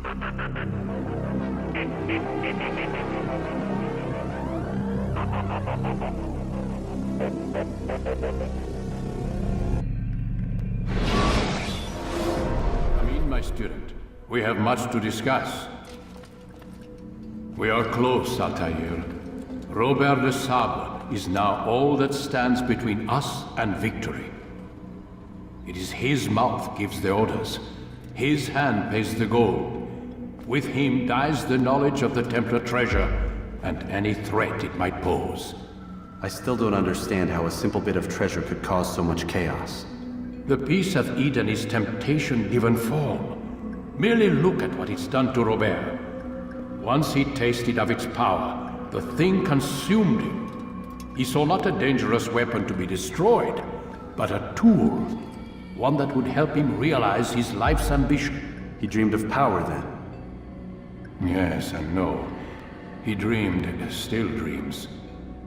My student, we have much to discuss. We are close, Altair. Robert de Sable is now all that stands between us and victory. It is his mouth gives the orders. His hand pays the gold. With him dies the knowledge of the Templar treasure and any threat it might pose. I still don't understand how a simple bit of treasure could cause so much chaos. The Peace of Eden is temptation given form. Merely look at what it's done to Robert. Once he tasted of its power, the thing consumed him. He saw not a dangerous weapon to be destroyed, but a tool. One that would help him realize his life's ambition. He dreamed of power then? Yes and no. He dreamed, still dreams,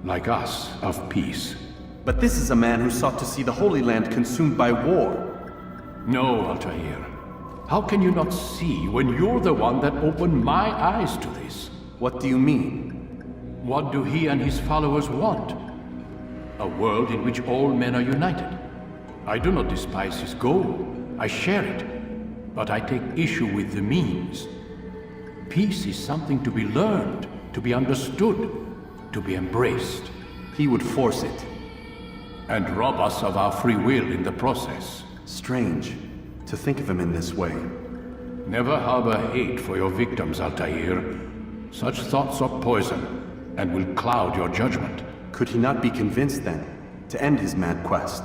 like us, of peace. But this is a man who sought to see the Holy Land consumed by war. No, Altair. How can you not see when you're the one that opened my eyes to this? What do you mean? What do he and his followers want? A world in which all men are united. I do not despise his goal. I share it. But I take issue with the means. Peace is something to be learned, to be understood, to be embraced. He would force it. And rob us of our free will in the process. Strange, to think of him in this way. Never harbor hate for your victims, Altair. Such thoughts are poison, and will cloud your judgment. Could he not be convinced, then, to end his mad quest?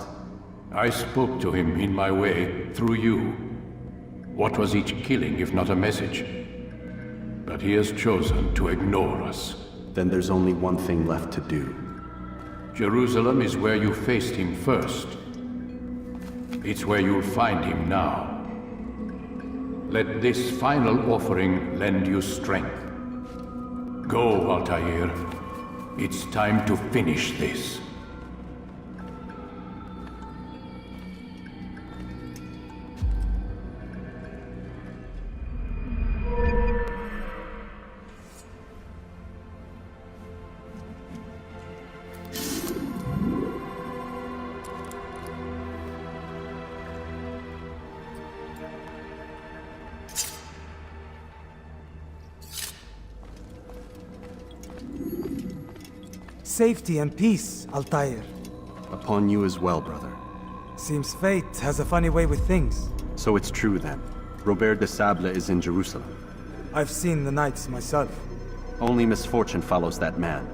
I spoke to him in my way, through you. What was each killing if not a message? But he has chosen to ignore us. Then there's only one thing left to do. Jerusalem is where you faced him first. It's where you'll find him now. Let this final offering lend you strength. Go, Altair. It's time to finish this. Safety and peace, Altair. Upon you as well, brother. Seems fate has a funny way with things. So it's true then. Robert de Sable is in Jerusalem. I've seen the Knights myself. Only misfortune follows that man.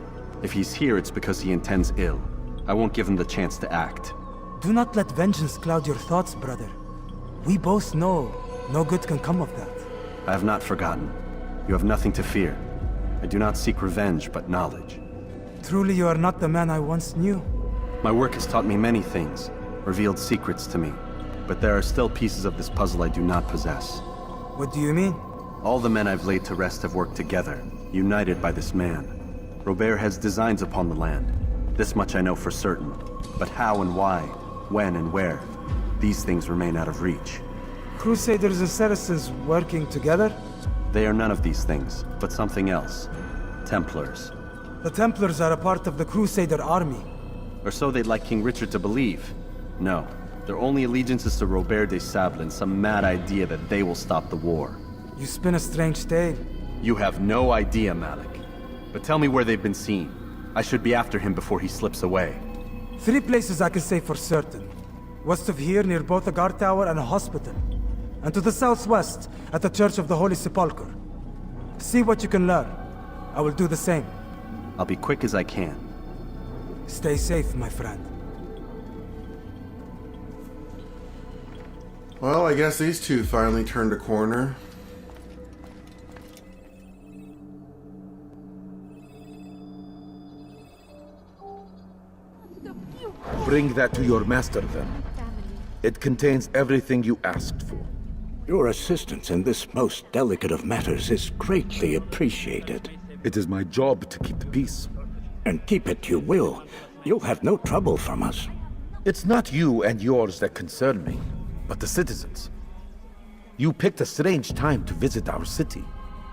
If he's here, it's because he intends ill. I won't give him the chance to act. Do not let vengeance cloud your thoughts, brother. We both know no good can come of that. I have not forgotten. You have nothing to fear. I do not seek revenge, but knowledge. Truly you are not the man I once knew. My work has taught me many things, revealed secrets to me. But there are still pieces of this puzzle I do not possess. What do you mean? All the men I've laid to rest have worked together, united by this man. Robert has designs upon the land. This much I know for certain. But how and why, when and where, these things remain out of reach. Crusaders and Saracens working together? They are none of these things, but something else. Templars. The Templars are a part of the Crusader army. Or so they'd like King Richard to believe. No, their only allegiance is to Robert de Sable and some mad idea that they will stop the war. You spin a strange tale. You have no idea, Malik. But tell me where they've been seen. I should be after him before he slips away. 3 places I can say for certain. West of here, near both a guard tower and a hospital. And to the southwest, at the Church of the Holy Sepulchre. See what you can learn. I will do the same. I'll be quick as I can. Stay safe, my friend. Well, I guess these two finally turned a corner. Bring that to your master, then. It contains everything you asked for. Your assistance in this most delicate of matters is greatly appreciated. It is my job to keep the peace. And keep it you will. You'll have no trouble from us. It's not you and yours that concern me, but the citizens. You picked a strange time to visit our city.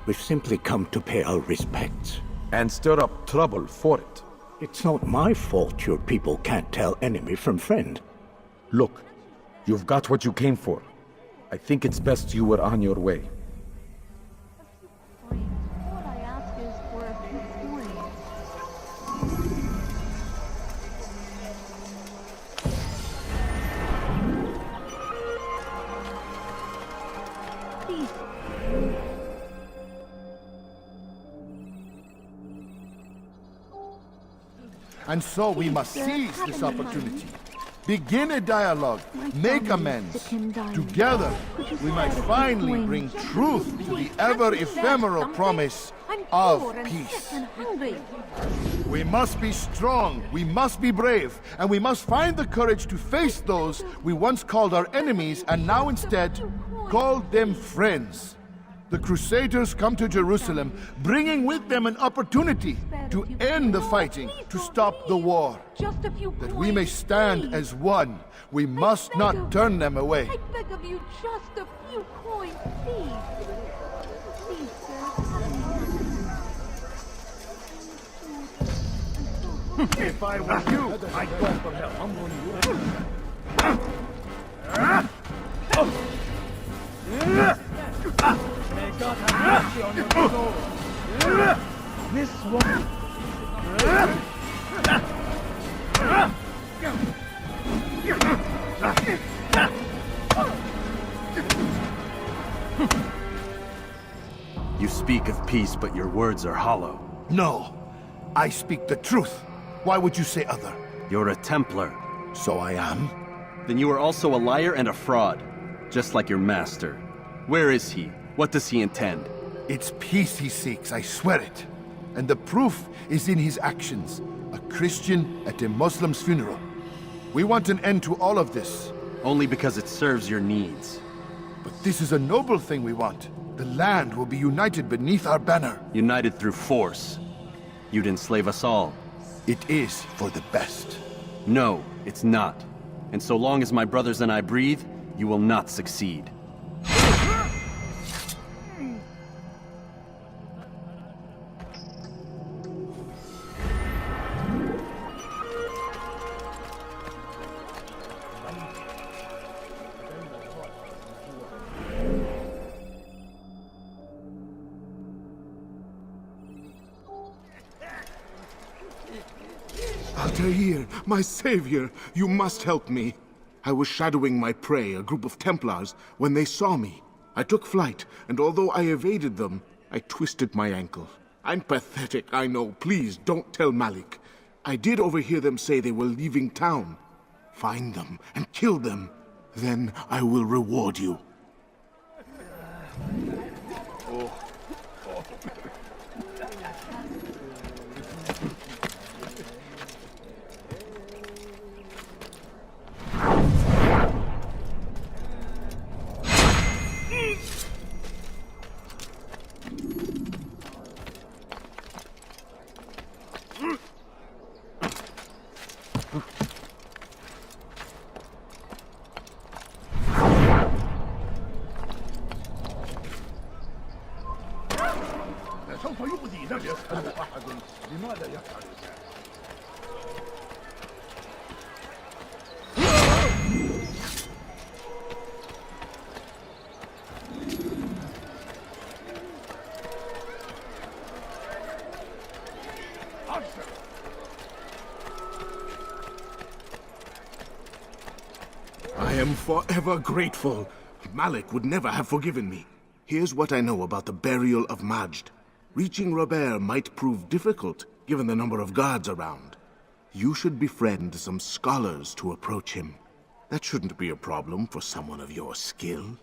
We've simply come to pay our respects. And stir up trouble for it. It's not my fault your people can't tell enemy from friend. Look, you've got what you came for. I think it's best you were on your way. What I ask is for a few coins. Please. And so we must seize this opportunity. Begin a dialogue, make amends. Together, we might finally bring truth to the ever-ephemeral promise of peace. We must be strong, we must be brave, and we must find the courage to face those we once called our enemies and now instead call them friends. The Crusaders come to Jerusalem, bringing with them an opportunity to end the fighting, to stop the war. That we may stand as one, we must not turn them away. I beg of you, just a few coins, please. Please, sir. If I were you, I'd go for help. May God have mercy on your soul. This one. You speak of peace, but your words are hollow. No, I speak the truth. Why would you say other? You're a Templar. So I am. Then you are also a liar and a fraud, just like your master. Where is he? What does he intend? It's peace he seeks, I swear it. And the proof is in his actions. A Christian at a Muslim's funeral. We want an end to all of this. Only because it serves your needs. But this is a noble thing we want. The land will be united beneath our banner. United through force. You'd enslave us all. It is for the best. No, it's not. And so long as my brothers and I breathe, you will not succeed. Altair, my savior, you must help me. I was shadowing my prey, a group of Templars, when they saw me. I took flight, and although I evaded them, I twisted my ankle. I'm pathetic, I know. Please, don't tell Malik. I did overhear them say they were leaving town. Find them and kill them. Then I will reward you. I am forever grateful. Malik would never have forgiven me. Here's what I know about the burial of Majd. Reaching Robert might prove difficult, given the number of guards around. You should befriend some scholars to approach him. That shouldn't be a problem for someone of your skill.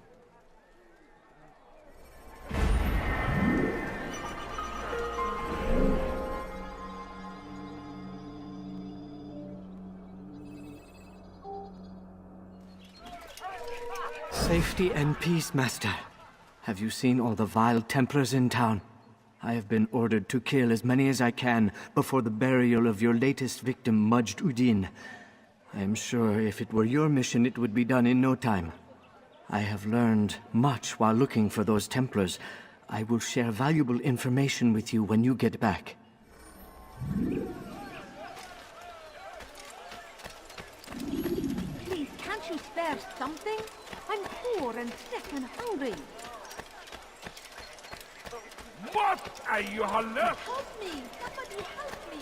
Safety and peace, Master. Have you seen all the vile Templars in town? I have been ordered to kill as many as I can before the burial of your latest victim, Majd Udin. I am sure if it were your mission, it would be done in no time. I have learned much while looking for those Templars. I will share valuable information with you when you get back. Please, can't you spare something? I'm poor and sick and hungry. What are you left? Help me! Somebody help me!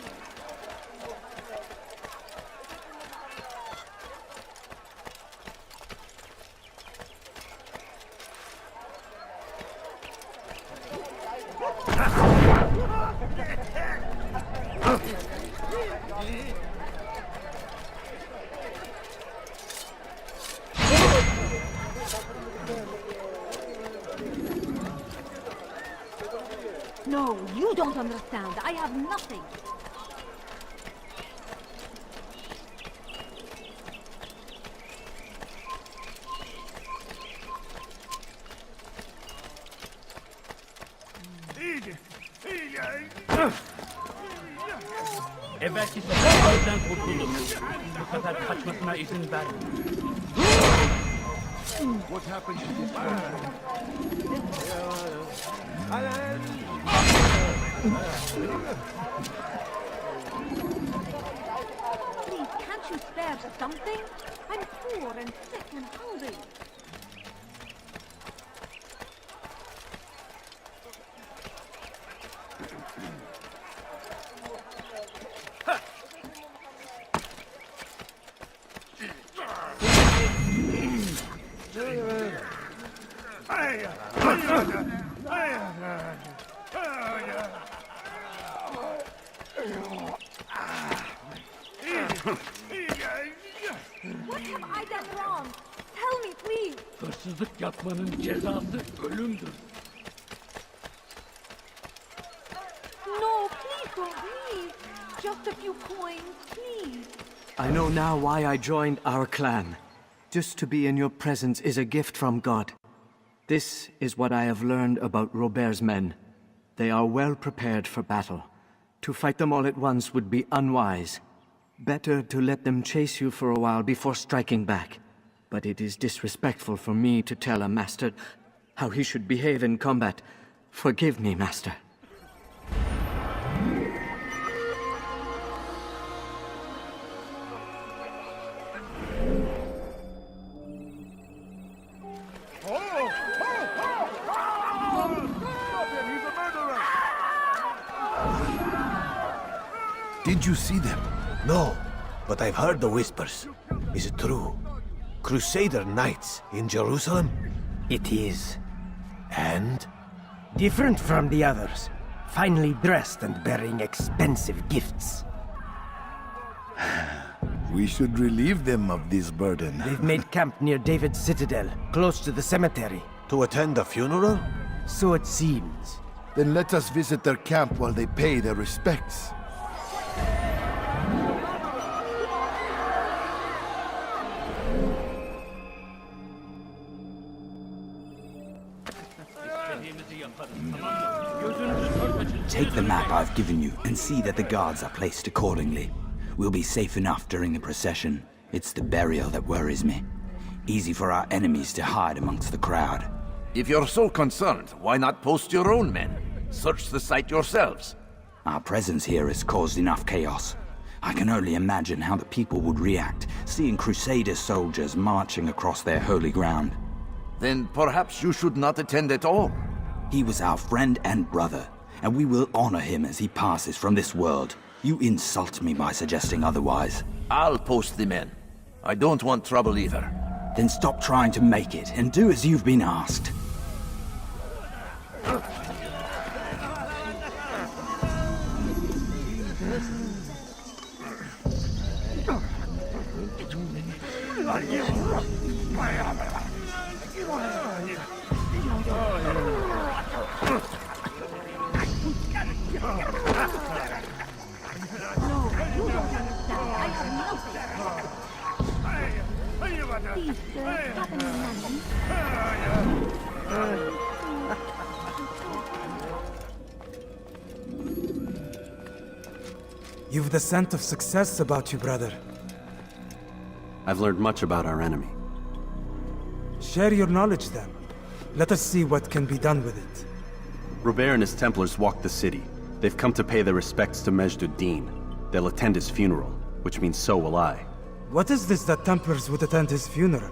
No, you don't understand. I have nothing. Belki sefasından kurtuldum. Bu kadar kaçmasına izin verme. What happened to this Please, can't you spare something? I'm poor and sick and hungry. What have I done wrong? Tell me, please. Hırsızlık yapmanın cezası ölümdür. No, please don't leave. Just a few coins, please. I know now why I joined our clan. Just to be in your presence is a gift from God. This is what I have learned about Robert's men. They are well prepared for battle. To fight them all at once would be unwise. Better to let them chase you for a while before striking back. But it is disrespectful for me to tell a master how he should behave in combat. Forgive me, master. Did you see them? No, but I've heard the whispers. Is it true? Crusader knights in Jerusalem? It is. And? Different from the others. Finely dressed and bearing expensive gifts. We should relieve them of this burden. They've made camp near David's citadel, close to the cemetery. To attend a funeral? So it seems. Then let us visit their camp while they pay their respects. Take the map I've given you and see that the guards are placed accordingly. We'll be safe enough during the procession. It's the burial that worries me. Easy for our enemies to hide amongst the crowd. If you're so concerned, why not post your own men? Search the site yourselves. Our presence here has caused enough chaos. I can only imagine how the people would react, seeing Crusader soldiers marching across their holy ground. Then perhaps you should not attend at all. He was our friend and brother, and we will honor him as he passes from this world. You insult me by suggesting otherwise. I'll post the men. I don't want trouble either. Then stop trying to make it, and do as you've been asked. Please, sir, stop in a moment. You've the scent of success about you, brother. I've learned much about our enemy. Share your knowledge then. Let us see what can be done with it. Robert and his Templars walked the city. They've come to pay their respects to Majd-ud-Din. They'll attend his funeral, which means so will I. What is this that Templars would attend his funeral?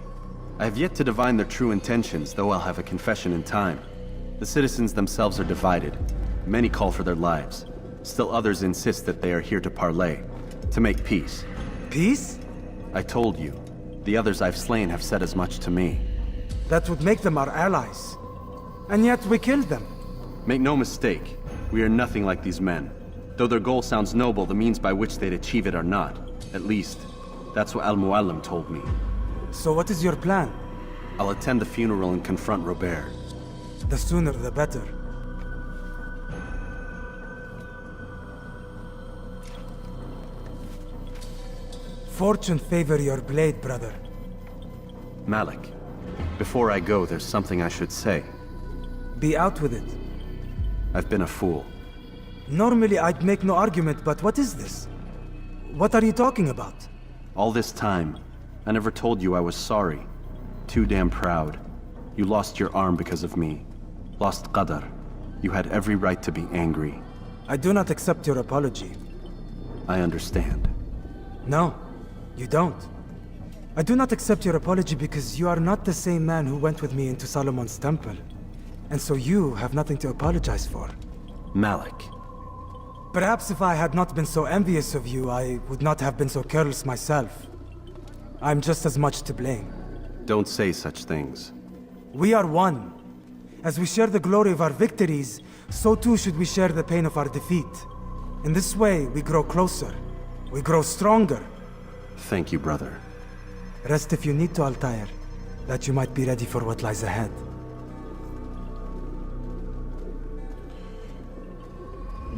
I have yet to divine their true intentions, though I'll have a confession in time. The citizens themselves are divided. Many call for their lives. Still others insist that they are here to parley, to make peace. Peace? I told you. The others I've slain have said as much to me. That would make them our allies. And yet we killed them. Make no mistake, we are nothing like these men. Though their goal sounds noble, the means by which they'd achieve it are not. At least, that's what Al-Mu'allim told me. So what is your plan? I'll attend the funeral and confront Robert. The sooner the better. Fortune favor your blade, brother. Malik, before I go, there's something I should say. Be out with it. I've been a fool. Normally I'd make no argument, but what is this? What are you talking about? All this time, I never told you I was sorry. Too damn proud. You lost your arm because of me. Lost Qadar. You had every right to be angry. I do not accept your apology. I understand. No, you don't. I do not accept your apology because you are not the same man who went with me into Solomon's temple. And so you have nothing to apologize for. Malik. Perhaps if I had not been so envious of you, I would not have been so careless myself. I'm just as much to blame. Don't say such things. We are one. As we share the glory of our victories, so too should we share the pain of our defeat. In this way, we grow closer. We grow stronger. Thank you, brother. Rest if you need to, Altair, that you might be ready for what lies ahead.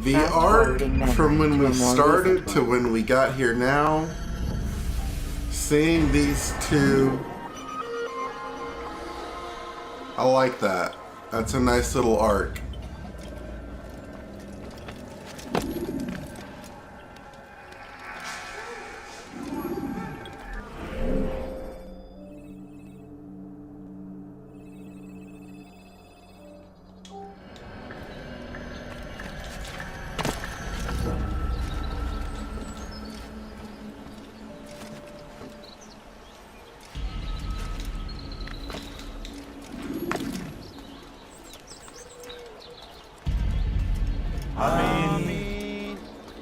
The arc from when we started to when we got here now, seeing these two, I like that. That's a nice little arc.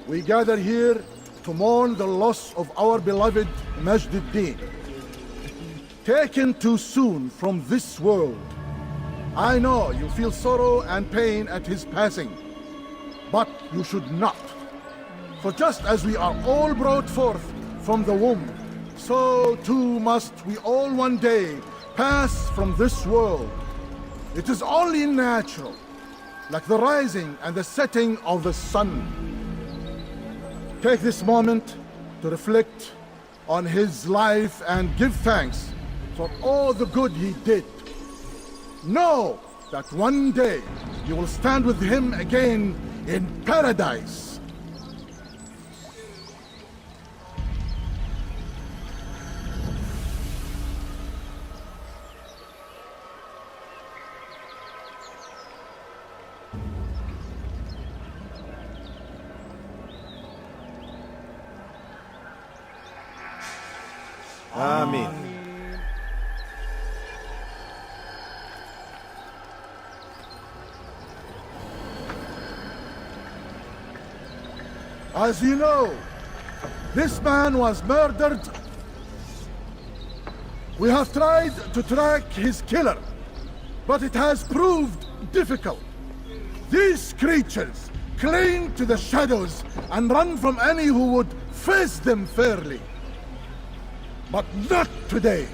We gather here to mourn the loss of our beloved Majd-ud-Din. Taken too soon from this world. I know you feel sorrow and pain at his passing, but you should not. For just as we are all brought forth from the womb, so too must we all one day pass from this world. It is only natural, like the rising and the setting of the sun. Take this moment to reflect on his life and give thanks for all the good he did. Know that one day you will stand with him again in paradise. Amen. As you know, this man was murdered. We have tried to track his killer, but it has proved difficult. These creatures cling to the shadows and run from any who would face them fairly. But not today,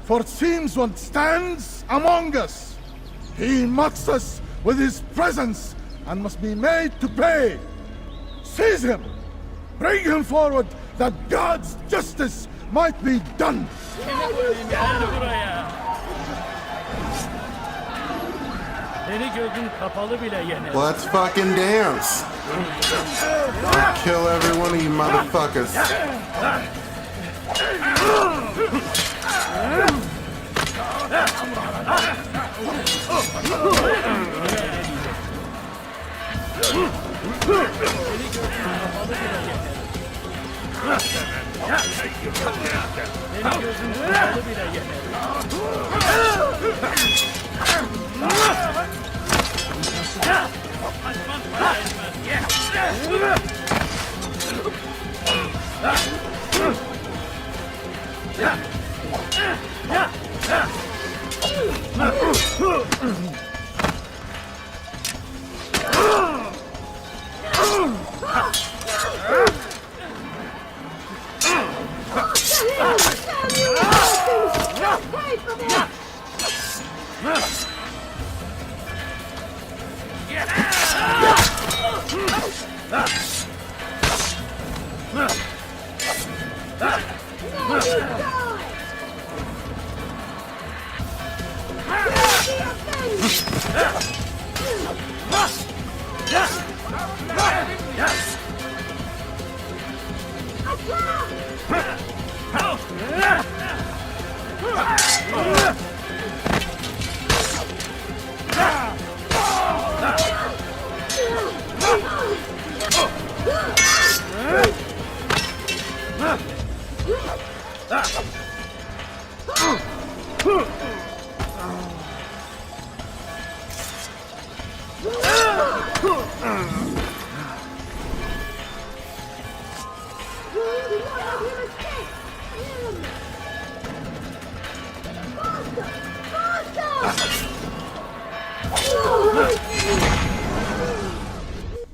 for it seems one stands among us. He mocks us with his presence and must be made to pay. Seize him! Bring him forward that God's justice might be done! Let's fucking dance! I'll kill every one of you motherfuckers.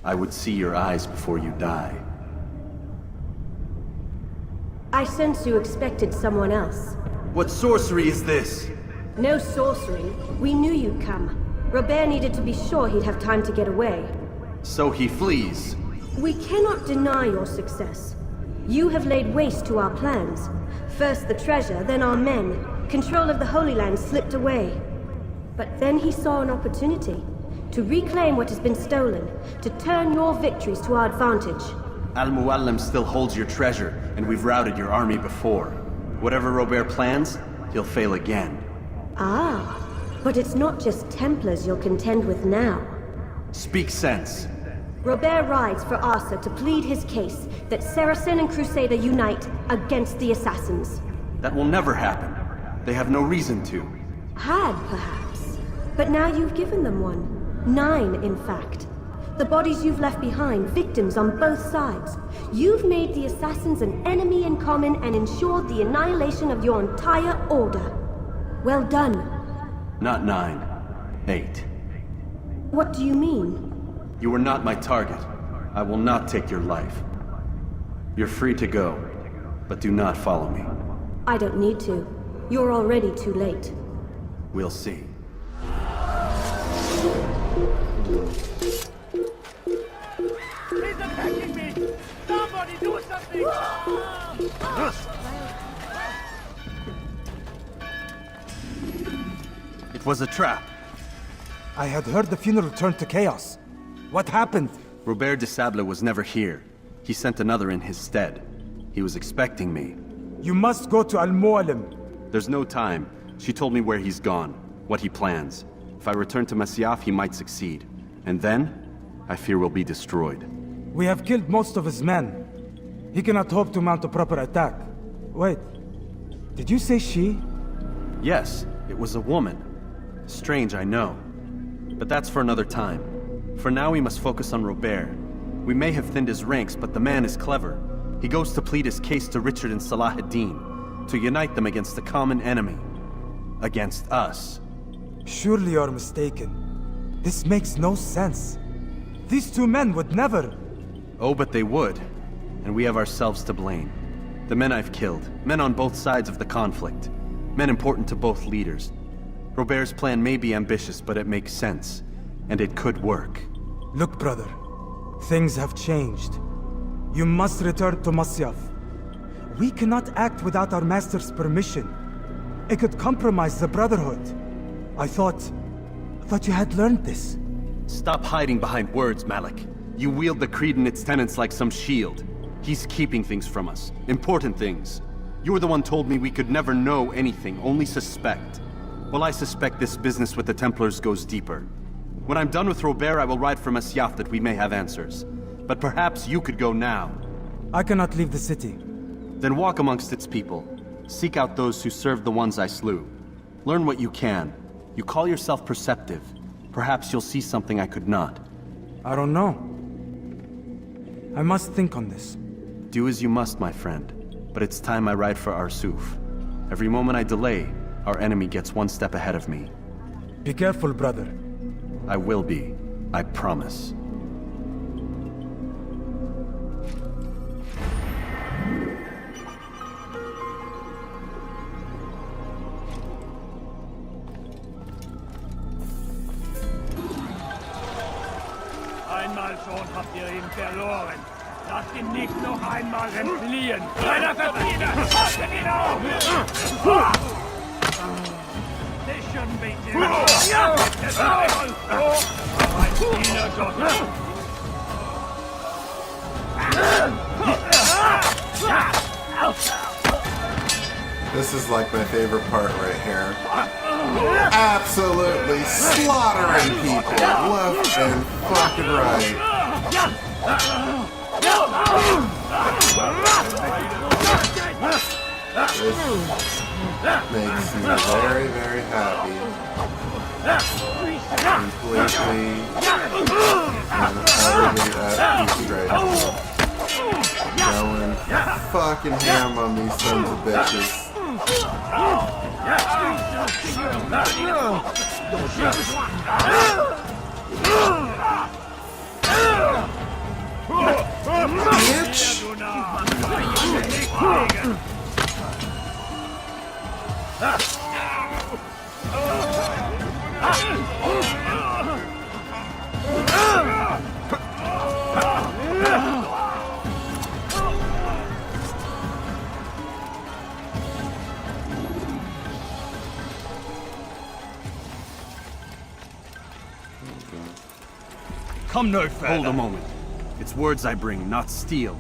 I would see your eyes before you die. I sense you expected someone else. What sorcery is this? No sorcery. We knew you'd come. Robert needed to be sure he'd have time to get away. So he flees. We cannot deny your success. You have laid waste to our plans. First the treasure, then our men. Control of the Holy Land slipped away. But then he saw an opportunity to reclaim what has been stolen, to turn your victories to our advantage. Al-Muallim still holds your treasure, and we've routed your army before. Whatever Robert plans, he'll fail again. Ah, but it's not just Templars you'll contend with now. Speak sense. Robert rides for Asa to plead his case that Saracen and Crusader unite against the Assassins. That will never happen. They have no reason to. Had, perhaps. But now you've given them one. 9, in fact. The bodies you've left behind, victims on both sides. You've made the Assassins an enemy in common and ensured the annihilation of your entire order. Well done. Not 9. 8. What do you mean? You are not my target. I will not take your life. You're free to go, but do not follow me. I don't need to. You're already too late. We'll see. He's attacking me! Somebody do something! It was a trap. I had heard the funeral turned to chaos. What happened? Robert de Sable was never here. He sent another in his stead. He was expecting me. You must go to Al-Muallim. There's no time. She told me where he's gone, what he plans. If I return to Masyaf, he might succeed. And then, I fear we'll be destroyed. We have killed most of his men. He cannot hope to mount a proper attack. Wait, did you say she? Yes, it was a woman. Strange, I know. But that's for another time. For now, we must focus on Robert. We may have thinned his ranks, but the man is clever. He goes to plead his case to Richard and Salah ad-Din, to unite them against the common enemy. Against us. Surely you're mistaken. This makes no sense. These two men would never... Oh, but they would. And we have ourselves to blame. The men I've killed, men on both sides of the conflict. Men important to both leaders. Robert's plan may be ambitious, but it makes sense. And it could work. Look, brother. Things have changed. You must return to Masyaf. We cannot act without our master's permission. It could compromise the Brotherhood. I thought you had learned this. Stop hiding behind words, Malik. You wield the creed and its tenets like some shield. He's keeping things from us. Important things. You were the one told me we could never know anything, only suspect. Well, I suspect this business with the Templars goes deeper. When I'm done with Robert, I will ride for Masyaf that we may have answers. But perhaps you could go now. I cannot leave the city. Then walk amongst its people. Seek out those who served the ones I slew. Learn what you can. You call yourself perceptive. Perhaps you'll see something I could not. I don't know. I must think on this. Do as you must, my friend. But it's time I ride for Arsuf. Every moment I delay, our enemy gets one step ahead of me. Be careful, brother. I will be. I promise. Einmal schon habt ihr ihn verloren. Lasst ihn nicht noch einmal entfliehen. Einer Verflieger! Haltet ihn auf! Sichern bitte! Ja! Der Teufel! Ein Diener Gottes! This is like my favorite part right here. Absolutely slaughtering people left and fucking right. This makes me very, very happy. Completely and utterly at peace right now. Going fucking ham on these sons of bitches. Bitch! Come no further. Hold a moment. It's words I bring, not steel.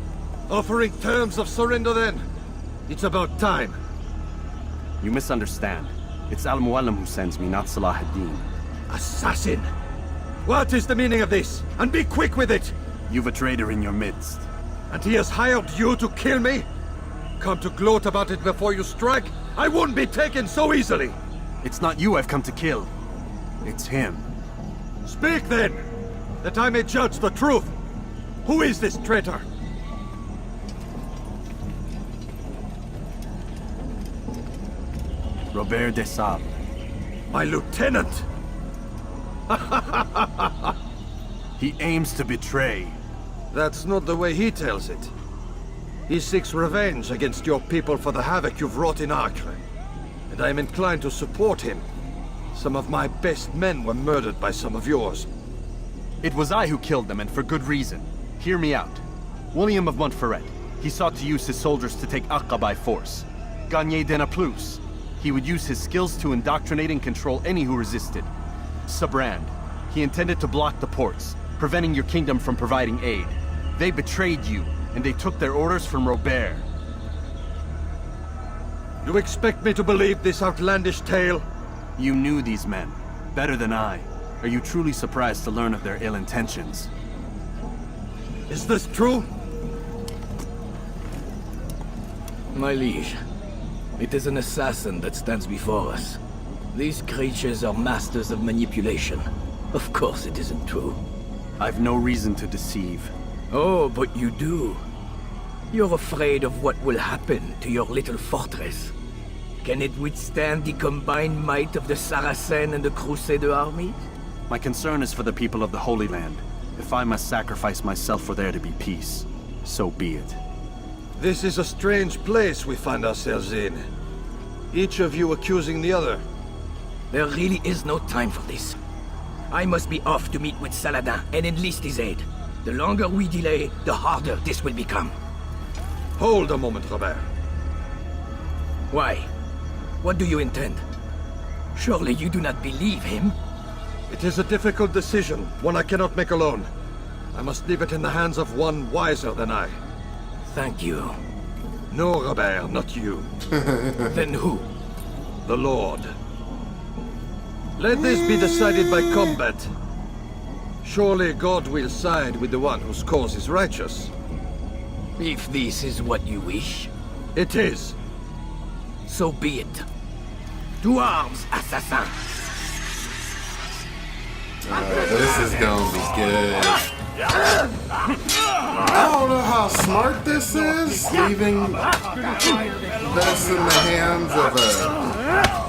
Offering terms of surrender then? It's about time. You misunderstand. It's Al-Mualim who sends me, not Salah ad-Din. Assassin! What is the meaning of this? And be quick with it! You've a traitor in your midst. And he has hired you to kill me? Come to gloat about it before you strike? I won't be taken so easily! It's not you I've come to kill. It's him. Speak then! That I may judge the truth! Who is this traitor? Robert de Sable. My lieutenant! He aims to betray. That's not the way he tells it. He seeks revenge against your people for the havoc you've wrought in Acre. And I am inclined to support him. Some of my best men were murdered by some of yours. It was I who killed them, and for good reason. Hear me out. William of Montferrat. He sought to use his soldiers to take Acre by force. Gagné de Naplouse. He would use his skills to indoctrinate and control any who resisted. Sabrand. He intended to block the ports, preventing your kingdom from providing aid. They betrayed you, and they took their orders from Robert. You expect me to believe this outlandish tale? You knew these men, better than I. Are you truly surprised to learn of their ill intentions? Is this true? My liege, it is an assassin that stands before us. These creatures are masters of manipulation. Of course it isn't true. I've no reason to deceive. Oh, but you do. You're afraid of what will happen to your little fortress. Can it withstand the combined might of the Saracen and the Crusader army? My concern is for the people of the Holy Land. If I must sacrifice myself for there to be peace, so be it. This is a strange place we find ourselves in. Each of you accusing the other. There really is no time for this. I must be off to meet with Saladin and enlist his aid. The longer we delay, the harder this will become. Hold a moment, Robert. Why? What do you intend? Surely you do not believe him? It is a difficult decision, one I cannot make alone. I must leave it in the hands of one wiser than I. Thank you. No, Robert, not you. Then who? The Lord. Let this be decided by combat. Surely God will side with the one whose cause is righteous. If this is what you wish, it is. So be it. To arms, assassin! This is gonna be good. I don't know how smart this is, leaving this in the hands of a...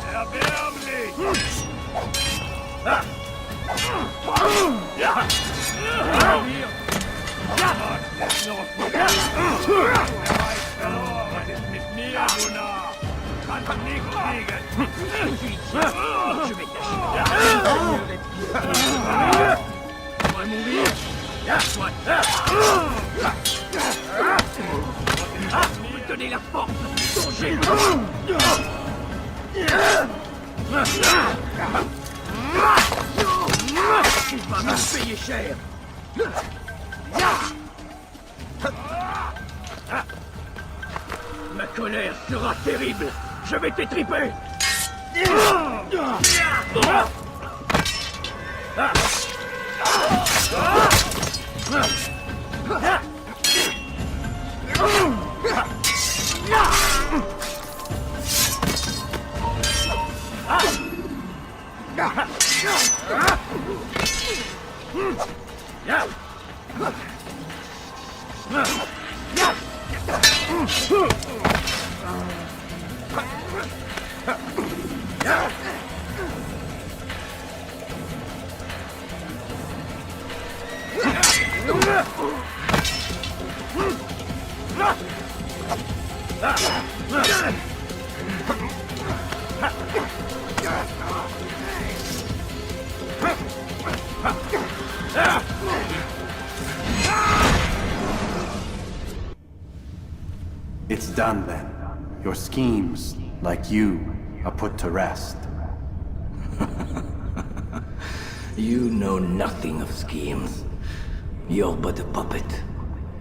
Donnez la force, songez. Tu vas me payer cher. Ma colère sera terrible. Je vais t'étriper. It's done then. Your schemes, like you, are put to rest. You know nothing of schemes. You're but a puppet.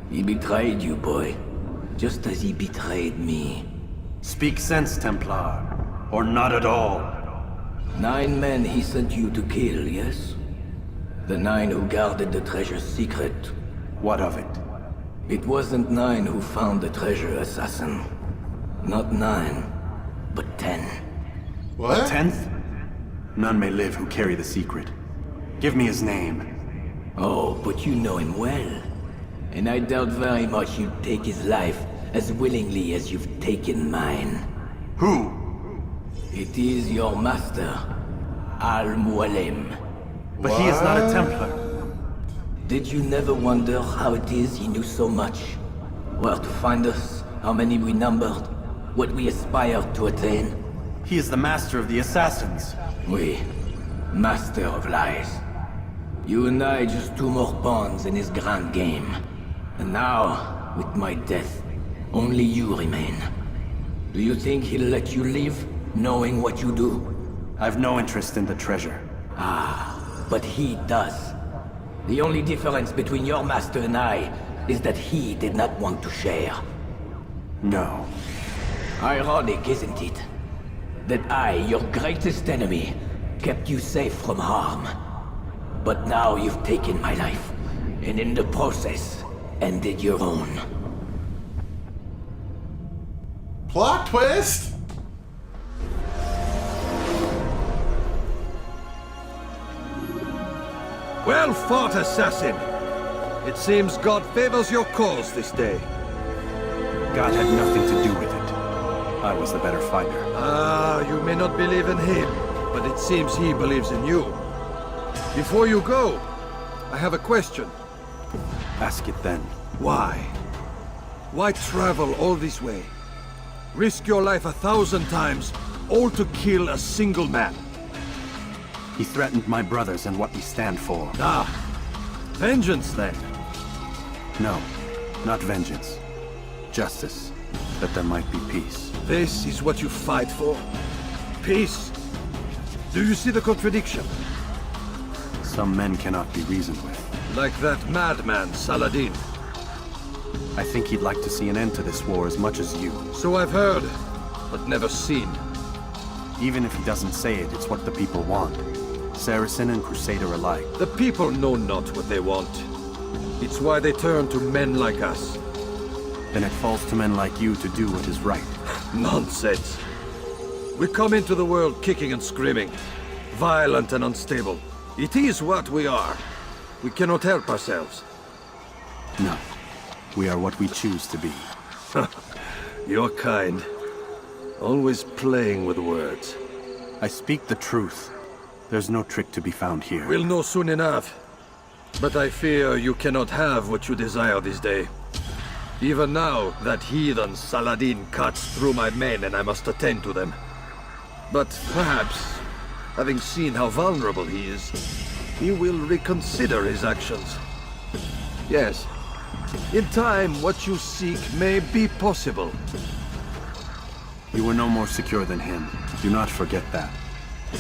He betrayed you, boy. Just as he betrayed me. Speak sense, Templar. Or not at all. 9 men he sent you to kill, yes? The 9 who guarded the treasure's secret. What of it? It wasn't 9 who found the treasure, Assassin. Not 9, but 10. What? A 10th? None may live who carry the secret. Give me his name. Oh, but you know him well. And I doubt very much you'd take his life as willingly as you've taken mine. Who? It is your master, Al-Mualim. But he is not a Templar. Did you never wonder how it is he knew so much? Where to find us, how many we numbered, what we aspired to attain? He is the master of the assassins. Oui, master of lies. You and I just 2 more pawns in his grand game. And now, with my death, only you remain. Do you think he'll let you live, knowing what you do? I've no interest in the treasure. Ah, but he does. The only difference between your master and I is that he did not want to share. No. Ironic, isn't it? That I, your greatest enemy, kept you safe from harm. But now you've taken my life, and in the process, ended your own. Plot twist? Well fought, assassin! It seems God favors your cause this day. God had nothing to do with it. I was the better fighter. Ah, you may not believe in him, but it seems he believes in you. Before you go, I have a question. Ask it then. Why? Why travel all this way? Risk your life 1,000 times, all to kill a single man? He threatened my brothers and what we stand for. Ah, vengeance then? No, not vengeance. Justice, that there might be peace. This is what you fight for? Peace? Do you see the contradiction? Some men cannot be reasoned with. Like that madman, Saladin. I think he'd like to see an end to this war as much as you. So I've heard, but never seen. Even if he doesn't say it, it's what the people want. Saracen and Crusader alike. The people know not what they want. It's why they turn to men like us. Then it falls to men like you to do what is right. Nonsense. We come into the world kicking and screaming, violent and unstable. It is what we are. We cannot help ourselves. No. We are what we choose to be. Your kind. Always playing with words. I speak the truth. There's no trick to be found here. We'll know soon enough. But I fear you cannot have what you desire this day. Even now, that heathen Saladin cuts through my men and I must attend to them. But perhaps, having seen how vulnerable he is, he will reconsider his actions. Yes, in time, what you seek may be possible. You were no more secure than him. Do not forget that.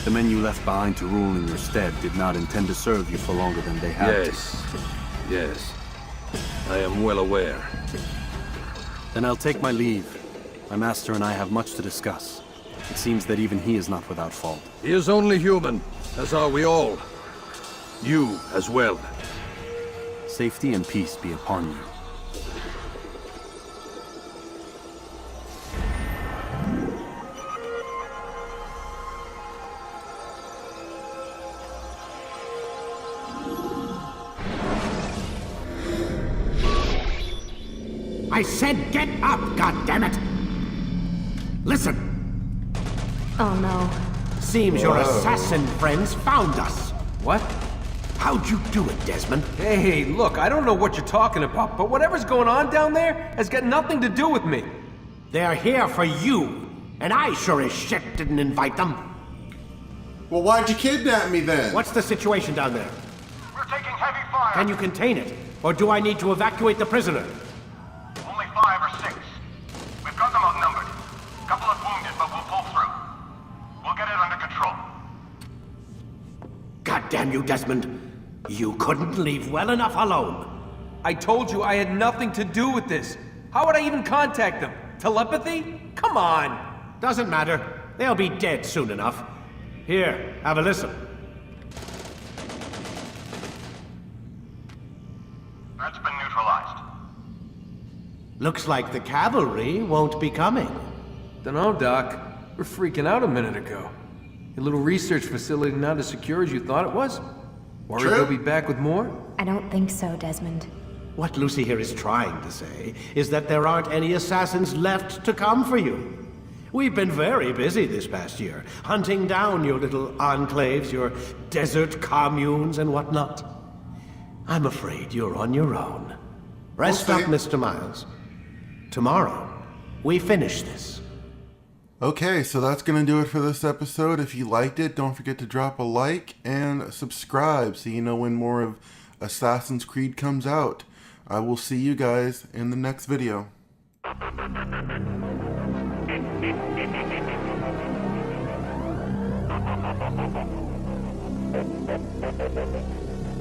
The men you left behind to rule in your stead did not intend to serve you for longer than they had to. Yes. I am well aware. Then I'll take my leave. My master and I have much to discuss. It seems that even he is not without fault. He is only human, as are we all. You as well. Safety and peace be upon you. I said get up, goddammit! Listen! Oh no. Seems your assassin friends found us. What? How'd you do it, Desmond? Hey, look, I don't know what you're talking about, but whatever's going on down there has got nothing to do with me. They're here for you, and I sure as shit didn't invite them. Well, why'd you kidnap me then? What's the situation down there? We're taking heavy fire. Can you contain it? Or do I need to evacuate the prisoner? Only 5 or 6. We've got them outnumbered. Couple of wounded, but we'll pull through. We'll get it under control. God damn you, Desmond. You couldn't leave well enough alone. I told you I had nothing to do with this. How would I even contact them? Telepathy? Come on! Doesn't matter. They'll be dead soon enough. Here, have a listen. That's been neutralized. Looks like the cavalry won't be coming. Dunno, Doc. We're freaking out a minute ago. Your little research facility not as secure as you thought it was? Worried they'll be back with more? I don't think so, Desmond. What Lucy here is trying to say is that there aren't any assassins left to come for you. We've been very busy this past year, hunting down your little enclaves, your desert communes and whatnot. I'm afraid you're on your own. Rest up, Mr. Miles. Tomorrow, we finish this. Okay, so that's going to do it for this episode. If you liked it, don't forget to drop a like and subscribe so you know when more of Assassin's Creed comes out. I will see you guys in the next video.